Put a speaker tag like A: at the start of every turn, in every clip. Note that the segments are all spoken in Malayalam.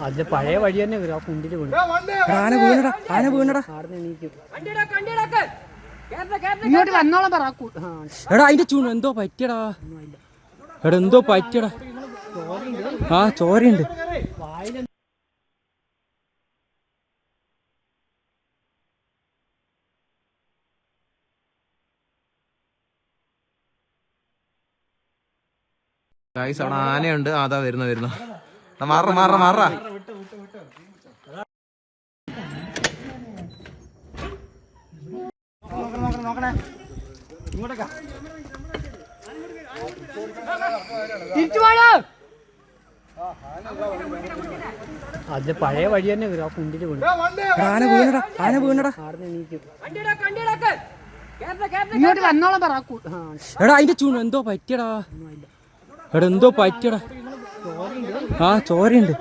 A: അത് പഴയ വഴി തന്നെ ആ കുണ്ടില് വീണു.
B: ആന വീണടാ.
A: ഇങ്ങോട്ട് വന്നോളം പറ.
B: എടാ അതിന്റെ ചൂണ് എന്തോ പറ്റിയടാ. എടാ എന്തോ പറ്റിയടാ. ആ ചോരയുണ്ട്.
C: അവിടെ ആനയുണ്ട്. അതാ വരുന്നു മാറ
A: അത് പഴയ വഴി തന്നെ ആ കുണ്ടില് വീണു.
B: ആന വീണടാ.
A: ഇങ്ങോട്ട് വന്നോളം പറ.
B: എടാ അതിന്റെ ചൂണ് എന്തോ പറ്റിയടാ. എടാ എന്തോ പറ്റിയടാ. ആ ചോരയുണ്ട്.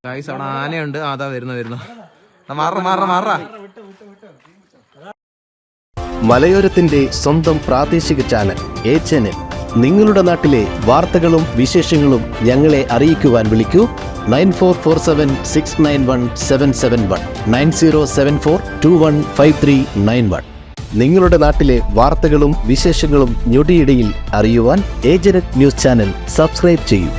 C: അവിടെ ആനയുണ്ട്. അതാ വരുന്നു മാറ.
D: മലയോരത്തിന്റെ സ്വന്തം പ്രാദേശിക ചാനൽ A-Channel. നിങ്ങളുടെ നാട്ടിലെ വാർത്തകളും വിശേഷങ്ങളും ഞങ്ങളെ അറിയിക്കുവാൻ വിളിക്കൂ 9447691771 9074215391. നിങ്ങളുടെ നാട്ടിലെ വാർത്തകളും വിശേഷങ്ങളും ഞൊടിയിടയിൽ അറിയുവാൻ A-Channel ന്യൂസ് ചാനൽ സബ്സ്ക്രൈബ് ചെയ്യൂ.